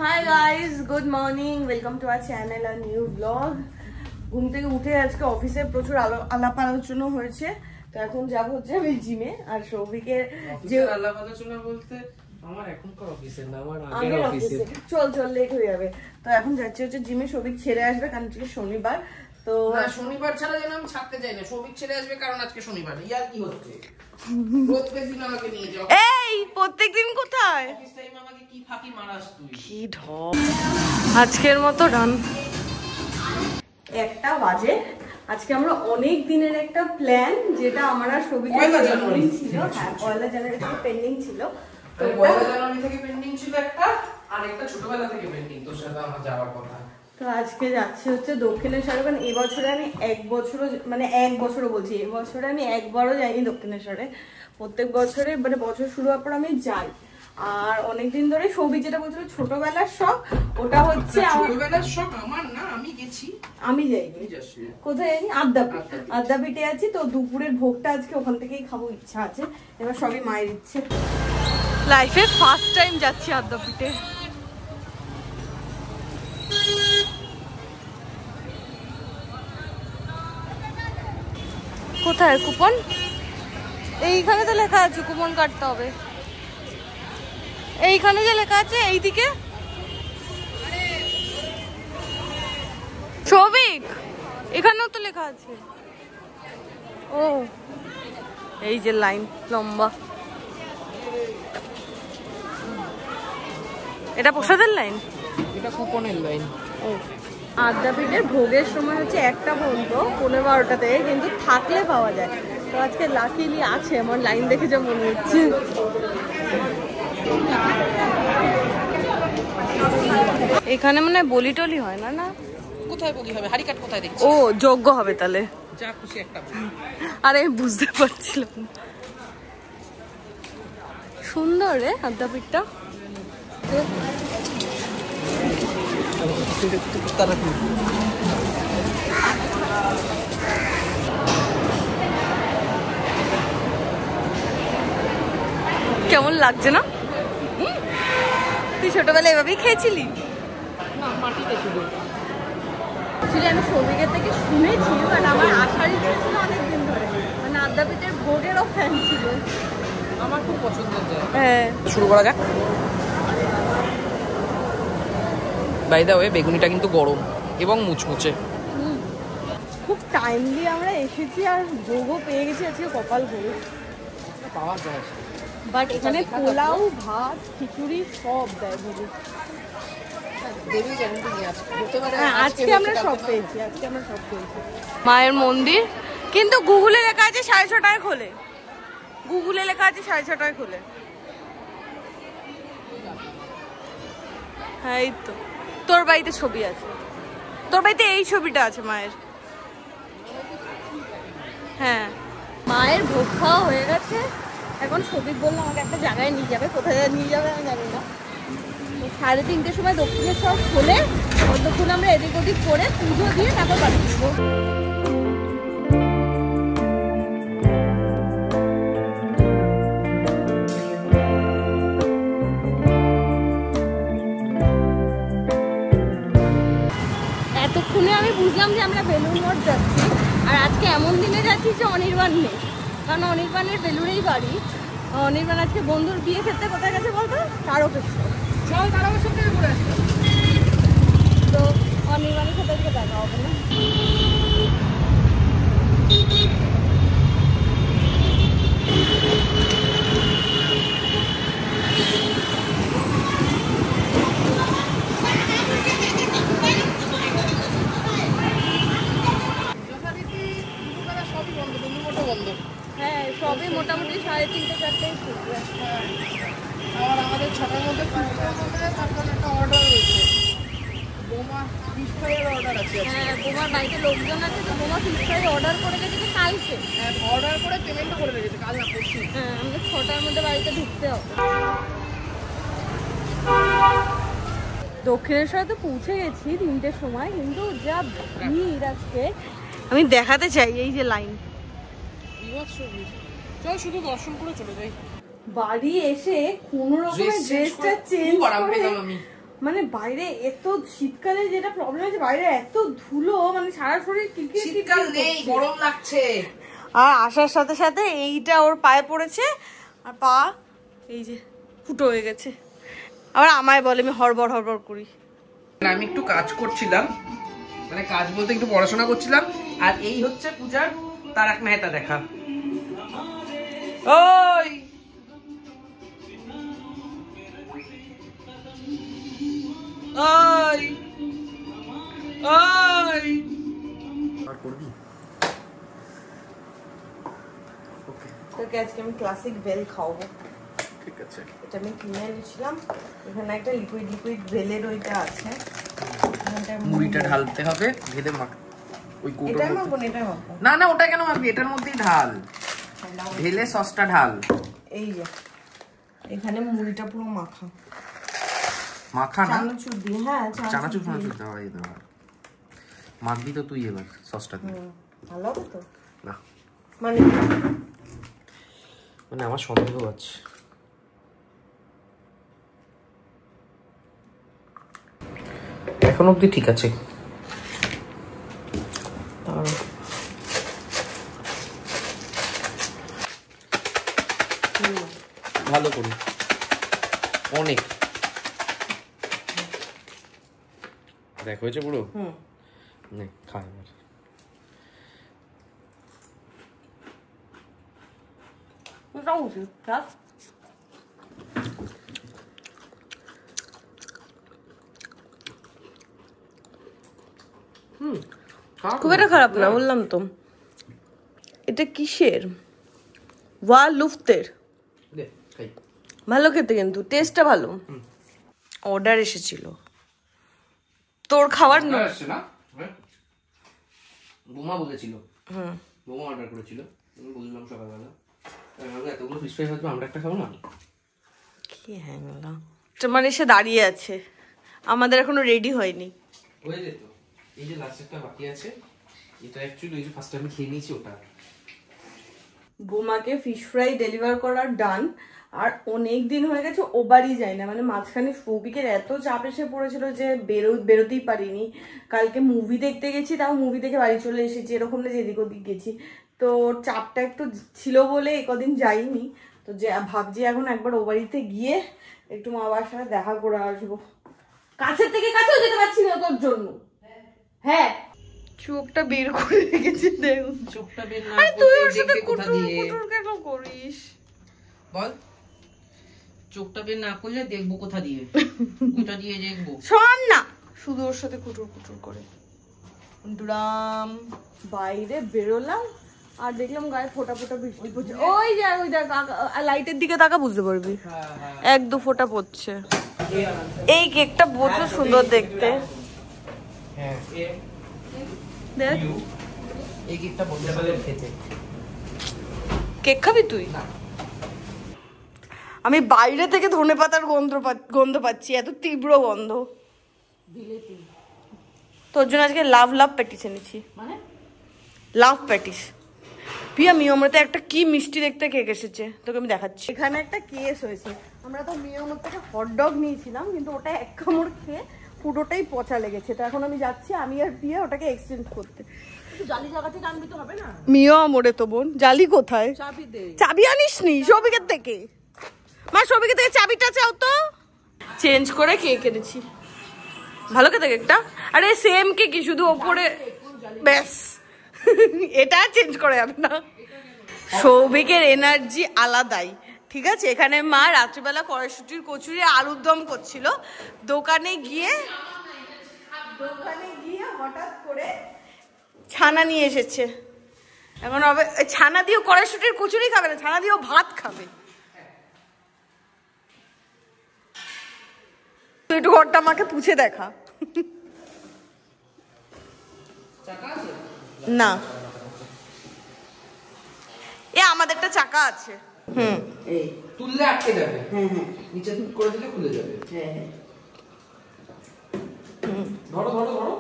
High guys, good morning, welcome to our channel আর new blog. ঘুম থেকে উঠে আজকে অফিসে প্রচুর আলাপ আলোচনা হয়েছে, তো এখন যাব হচ্ছে আমি জিমে। আর সৌভিকের যে আলাপ আলোচনা বলতে আমার এখনকার অফিসের না, আমার আগের অফিসে। চল লেট হয়ে যাবে, তো এখন যাচ্ছি হচ্ছে জিমে। সৌভিক ছেড়ে আসবে কারণ আজকে শনিবার, তো শনিবার ছাড়া যেন আমি থাকতে চাই না। সৌভিক ছেড়ে আসবে কারণ আজকে শনিবার। ইয়ার কি হচ্ছে? প্রত্যেকদিন আমাকে নিয়ে যাও। এই প্রত্যেকদিন কোথায়? অফিস টাইম আমাকে কি ফাঁকি মারাস তুই? কি ঢপ। আজকের মতো ডান। 1টা বাজে। আজকে আমরা অনেক দিনের একটা প্ল্যান, যেটা আমরা সৌভিকের জানুয়ারি ছিল, হ্যাঁ 1 জানুয়ারি থেকে পেন্ডিং ছিল। তো 1 জানুয়ারি থেকে পেন্ডিং ছিল একটা, আর একটা ছোটবেলা থেকে পেন্ডিং, তোর সাথে আমার যাওয়ার কথা। তো আজকে যাচ্ছি হচ্ছে দক্ষিণেশ্বরে। কারণ এবছরে আমি 1 বছরও বলছি, এবছরে আমি একবারও যাইনি দক্ষিণেশ্বরে। প্রত্যেক বছরে মানে বছর শুরু হওয়ার পর আমি যাই। আর অনেকদিন ধরে সৌভিক যেটা বলছিল ছোটবেলার শখ, ওটা হচ্ছে ছোটবেলার শখ আমার না, আমি গেছি। আমি যাইনি। কোথায় যাইনি? আদ্যাপীঠে আছি, তো দুপুরের ভোগটা আজকে ওখান থেকেই খাবো, ইচ্ছা আছে। এবার সবই মায়ের ইচ্ছে। লাইফে ফার্স্ট টাইম যাচ্ছি আদ্যাপীঠে। কোথায় কুপন? এইখানে তো লেখা আছে কুপন কাটতে হবে। এইখানে যে লেখা আছে এইদিকে। সৌভিক, এখানেও তো লেখা আছে। ও এই যে লাইন লম্বা, এটা প্রসাদের লাইন, এটা কুপনের লাইন। ও আদ্যাপীঠের ভোগের সময় হচ্ছে 1টা পর্যন্ত, 15-12টা থেকে, কিন্তু থাকলে পাওয়া যায়। তো আজকে লাকিলি আছে, আমার লাইন দেখে যা মনে হচ্ছে। এখানে মানে বলি টলি হয় না? না কোথায় বলি হবে? হাড়ি কাট কোথায় দেখছিস? ও যজ্ঞ হবে তাহলে, যা খুশি একটা। আরে বুঝতে পারছিলাম। সুন্দর রে আদ্যাপীঠটা। কেমন লাগছে না? তুই ছোটবেলায় এভাবেই খেয়েছিলি? আমি সৌভিকের থেকে শুনেছি, মানে আমার আসার ইচ্ছে ছিল অনেকদিন ধরে, মানে আদ্যাপীঠের ভোগেরও ফ্যান ছিল। আমার খুব পছন্দের জায়গা। হ্যাঁ, শুরু করা যাক। বাই দা ওয়ে, বেগুনিটা কিন্তু গরম এবং মুচমুচে। খুব টাইমলি আমরা এসেছি আর ভোগও পেয়ে গেছি আজকে, কপাল ভোগ পাওয়া যায়। বাট এখানে পোলাও, ভাত, খিচুড়ি সব দেয় ভোগে। আজকে আমরা সব পেয়েছি, মায়ের মন্দির। কিন্তু গুগলে লেখা আছে 6:30টায় খোলে, গুগলে লেখা আছে 6:30টায় খোলে। হ্যাঁ এই তো, তোর বাড়িতে ছবি আছে, তোর বাড়িতে এই ছবিটা আছে মায়ের। হ্যাঁ, মায়ের ভোগ খাওয়া হয়ে গেছে। এখন সৌভিক বললো আমাকে একটা জায়গায় নিয়ে যাবে, কোথায় নিয়ে যাবে আমি জানি না। 3:30টার সময় দক্ষিণেশ্বর খোলে, ততক্ষণ আমরা এদিক ওদিক করে পুজো দিয়ে তারপর বাড়ি যাবো। এতক্ষণে আমি বুঝলাম যে আমরা বেলুড় মঠ যাচ্ছি। আর আজকে এমন দিনে যাচ্ছি যে অনির্বাণ নেই, কারণ অনির্বাণের বেলুড়েই বাড়ি। অনির্বাণ আজকে বন্ধুর বিয়ে ক্ষেত্রে কোথায় গেছে বলতো? তারকেশ্বর। চল তারকেশ্বর থেকে ঘুরে আসি। তো অনির্বাণের সাথে আজকে দেখা হবে না। হ্যাঁ, সবই মোটামুটি 3:30-4টায় ছুটবে। আর আমাদের 6টার মধ্যে একটা অর্ডার রয়েছে, বোমা ফিশ ফ্রাইয়ের অর্ডার আছে। হ্যাঁ, বোমার বাড়িতে লোকজন আছে, তো বোমা ফিশ ফ্রাই অর্ডার করে গেছে কালকে। হ্যাঁ, অর্ডার করে পেমেন্টও করে রেখেছে, কাল না পরশু। হ্যাঁ, আমাদের 6টার মধ্যে বাড়িতে ঢুকতে হবে। দক্ষিণেশ্বরে তো পৌঁছে গেছি 3টের সময়, কিন্তু যা ভিড় আজকে আমি দেখাতে চাই। এই যে লাইন, চল শুধু দর্শন করে চলে যাই। বাড়ি এসে কোনো রকমের ড্রেসটা চেঞ্জ করে মানে বাইরে এত শীতকালে যেটা প্রবলেম আছে, বাইরে এত ধুলো, মানে সারা শরীর শীতকাল নেই, গরম লাগছে। আর আসার সাথে সাথে এইটা ওর পায়ে পড়েছে, আর পা এই যে ফুটো হয়ে গেছে। আবার আমায় বলে আমি হড়বড় হড়বড় করি। আমি একটু কাজ করছিলাম, মানে কাজ বলতে একটু পড়াশোনা করছিলাম। আর এই হচ্ছে পূজার তারক মেহতা দেখা। ওই ওই ওই আর করবি? ওকে, তোকে আজকে আমি ক্লাসিক ভেল খাওয়াবো। ঠিক আছে। এটা আমি কিনে এনেছিলাম। এখানে একটা লিকুইড ভেলের ওইটা আছে। মুড়িটা ঢালতে হবে, ভেদে মাখ। ওই কোটোর এটা মাখবো না, এটা মাখবো না। না, ওটা কেন মাখবি? এটার মধ্যেই ঢাল, ঢেলে সসটা ঢাল। এই যে এখানে মুড়িটা পুরো মাখা মাখা না, চানাচুর দিয়ে। হ্যাঁ, চানাচুর ফানাচুর দেওয়া এই দেওয়া। মাখবি তো তুই এবার সসটা দিয়ে। ভালো হবে তো? না মানে আমার সন্দেহ আছে। এখন অব্দি ঠিক আছে। ভালো করি অনেক দেখ হয়েছে পুরো। নে খা এবার। খুব একটা খারাপ না, বললাম তো। এটা কিসের? ওয়া লুফতের। ভালো খেতে, কিন্তু টেস্টটা ভালো। অর্ডার এসেছিল তোর খাবার না? বোমা বলেছিল, বোমা অর্ডার করেছিল। আমি বললাম সকালবেলা এতগুলো ফিশ ফ্রাই হচ্ছে, আমরা একটা খাবো না? কি হ্যাংলা, মানে এসে দাঁড়িয়ে আছে, আমাদের এখনো রেডি হয়নি। হয়ে যেত। এই যে লাস্ট একটা বাকি আছে, এটা অ্যাকচুয়ালি এই যে ফার্স্ট আমি খেয়ে নিয়েছি ওটা। বোমাকে ফিশ ফ্রাই ডেলিভার করার ডান। আর অনেক দিন হয়ে গেছে ও বাড়ি যায় না, মানে মাঝখানে সৌভিকের এত চাপ এসে পড়েছিল যে বেরোতেই পারিনি। কালকে মুভি দেখতে গেছি, তাও মুভি দেখে বাড়ি চলে এসেছি, এরকম না যে এদিক ওদিক গেছি। তো চাপটা একটু ছিল বলে কদিন যাইনি। তো যে ভাবছি এখন একবার ও বাড়িতে গিয়ে একটু মা বাবার সাথে দেখা করে আসবো। কাছের থেকে কাছেও যেতে পারছি না তোর জন্য। হ্যাঁ, চোখটা বের করে রেখেছি, দেখুন চোখটা বের না তুই ওর করে সাথে দেখবে কোথা দিয়ে। কুটুর কেন করিস বল? চোখটা বের না করলে দেখবো কোথা দিয়ে? কোথা দিয়ে দেখবো? শোন না, শুধু ওর সাথে কুটুর কুটুর করে। ডুরাম বাইরে বেরোলাম আর দেখলাম গায়ে ফোঁটা ফোঁটা বৃষ্টি পড়ছে। ওই যে ওই দেখ লাইটের দিকে তাকা, বুঝতে পারবি। এক দু ফোঁটা পড়ছে। এই কেকটা প্রচুর সুন্দর দেখতে। হ্যাঁ, দেখ এই কেকটা বলতে পারলে খেতে। কেক খাবি তুই? আমি বাইরে থেকে ধনেপাতার গন্ধ পাচ্ছি, এত তীব্র গন্ধ। তোর জন্য আজকে লাভ প্যাটিস এনেছি। মানে লাভ প্যাটিস। প্রিয়া মিয়মতে একটা কি মিষ্টি দেখতে কেক এসেছে, তোকে আমি দেখাচ্ছি। এখানে একটা কেস হয়েছে। আমরা তো মিয়মর থেকে হটডগ নিয়েছিলাম, কিন্তু ওটা এক কামড় খেয়ে পুরোটাই পচা লেগেছে। তো এখন আমি যাচ্ছি, আমি আর প্রিয়া ওটাকে এক্সচেঞ্জ করতে। জালি জায়গা থেকে আনবি তো হবে না? মিয়মরে তো বোন, জালি কোথায়? চাবি দে। চাবি আনিস নি সৌভিকের থেকে? মা সৌভিকের থেকে চাবিটা চাও তো। চেঞ্জ করে কেক এনেছি। ভালো খেতে কেকটা। আরে সেম কেকই, শুধু ওপরে ব্যাস। এটা চেঞ্জ করে যাবে না। সৌভিকের এনার্জি আলাদাই, ঠিক আছে। এখানে মা রাত্রিবেলা কড়াইশুটির কচুরি আলুর দম করছিল। দোকানে গিয়ে হঠাৎ করে ছানা নিয়ে এসেছে। এখন হবে ছানা দিয়েও কড়াইশুটির কচুরি খাবে না, ছানা দিয়েও ভাত খাবে। তুই একটু ঘরটা আমাকে পুছে দেখা। না, এ আমাদেরটা চাকা আছে। তুললে আটকে যাবে। নিচে করে দিলে খুলে যাবে। ধরো ধরো ধরো,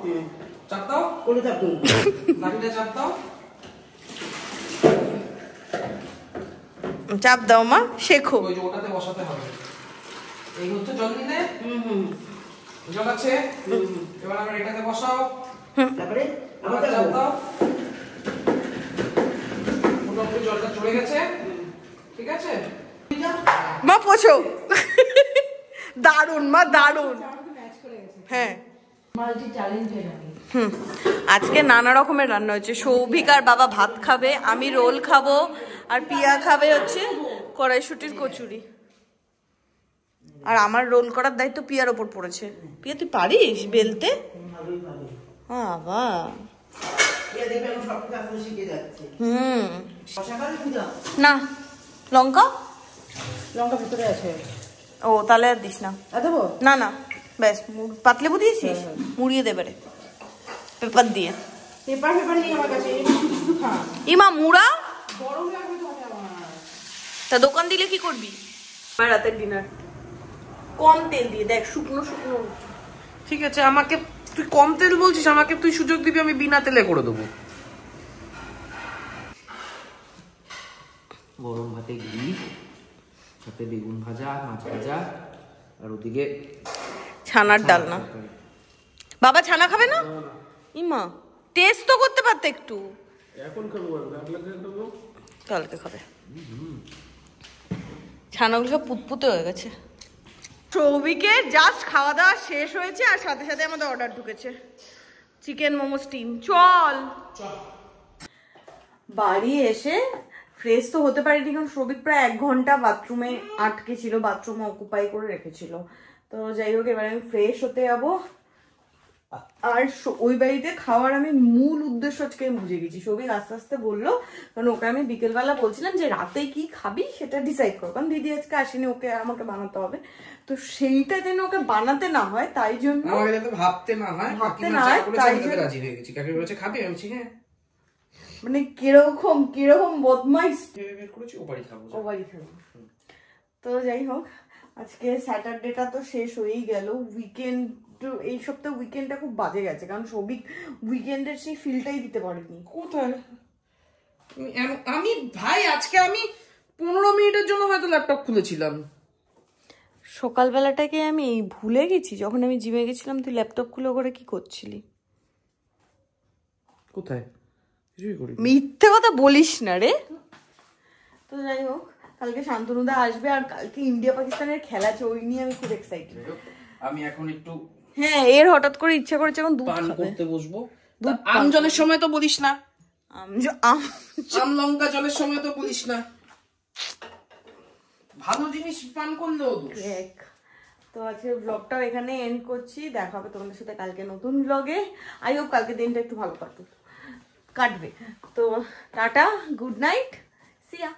চাপ দাও। কোলে চাপ দাও, লাঠিটা চাপ দাও। চাপ দাও মা, শেখো। ওই যে ওটাতে বসাতে হবে। এই হচ্ছে জল নিলে জল আছে এবার আমরা এটাতে বসাও তারপরে আবার জল দাও মোটামুটি জলটা চলে গেছে ঠিক আছে মা পোছো দারুন মা দারুন হ্যাঁ মাল্টি চ্যালেঞ্জের আমি আজকে নানা রকমের রান্না হচ্ছে সৌভিক আর বাবা ভাত খাবে আমি রোল খাবো আর পিয়া খাবে হচ্ছে কড়াইশুটির কচুরি আর আমার রোল করার দায়িত্ব পিয়ার ওপর পড়েছে পিয়া তুই পারিস বেলতে বাবা না লঙ্কা লঙ্কা ভিতরে আছে ও তাহলে আর দিস না দেবো না না ব্যাস পাতলেবু দিয়েছিস মুড়িয়ে দেবে রে পেপার দিয়ে পেপার নিয়ে আমার কাছে শুধু খা ইমা মুড়া গরম লাগবে তোমাকে আমার তা দোকান দিলে কি করবি রাতের ডিনার কম তেল দিয়ে দেখ শুকনো শুকনো ঠিক আছে আমাকে তুই কম তেল বলছিস আমাকে তুই সুযোগ দিবি আমি বিনা তেলে করে দেবো গরম ভাতে ঘি সাথে বেগুন ভাজা মাছ ভাজা আর ওদিকে ছানার ডালনা বাবা ছানা খাবে না ইমা টেস্ট তো করতে পারতে একটু এখন খাবো কালকে খাবে ছানাগুলো সব পুতপুতে হয়ে গেছে সৌভিকের জাস্ট খাওয়া দাওয়া শেষ হয়েছে আর সাথে সাথে আমাদের অর্ডার ঢুকেছে চিকেন মোমো স্টিম চল বাড়ি এসে ফ্রেশ তো হতে পারিনি কারণ সৌভিক প্রায় 1 ঘন্টা বাথরুমে আটকে ছিল বাথরুমে অকুপাই করে রেখেছিল তো যাই হোক এবার আমি ফ্রেশ হতে যাবো আর ওই বাড়িতে খাওয়ার আমি মূল উদ্দেশ্য আজকে আমি বুঝে গেছি সৌভিক আস্তে আস্তে বললো কারণ ওকে আমি বিকেলবেলা বলছিলাম যে রাতে কি খাবি সেটা ডিসাইড করো কারণ দিদি আজকে আসেনি ওকে আমাকে বানাতে হবে তো সেইটা যেন ওকে বানাতে না হয় তাই জন্য আমাকে যাতে ভাবতে না হয় তাই জন্য রাজি হয়ে গেছি কাকে বলেছে খাবে আমি বলছি হ্যাঁ মানে কিরকম বদমাইশ বের করেছি ও বাড়ি খাবো ও বাড়ি খাবো তো যাই হোক আজকে স্যাটারডেটা তো শেষ হয়েই গেল উইকেন্ড এই সপ্তাহে উইকেন্ডটা খুব বাজে গেছে কারণ সৌভিক উইকেন্ডের সেই ফিলটাই দিতে পারেনি কোথায় আমি ভাই আজকে আমি 15 মিনিটের জন্য হয়তো ল্যাপটপ খুলেছিলাম সকালবেলাটাকে আমি ভুলে গেছি যখন আমি জিমে গেছিলাম তুই ল্যাপটপ খুলে করে কি করছিলি কোথায় কিছুই করি মিথ্যে কথা বলিস না রে তো যাই হোক কালকে শান্তনুদা আসবে আর কালকে ইন্ডিয়া পাকিস্তানের খেলা আছে ওই নিয়ে আমি খুব এক্সাইটেড আমি এখন একটু হ্যাঁ এর হঠাৎ করে ইচ্ছা করেছে এখন দুধ পান খাবে করতে বসবো আম জলের সময় তো বলিস না আম লঙ্কা জলের সময় তো বলিস না ভালো জিনিস পান করলেও দেখ তো আজকে ব্লগটাও এখানে এন্ড করছি দেখা হবে তোমাদের সাথে কালকে নতুন ব্লগে আই হোপ কালকে দিনটা একটু ভালো কাটবে তো টাটা গুড নাইট সিয়া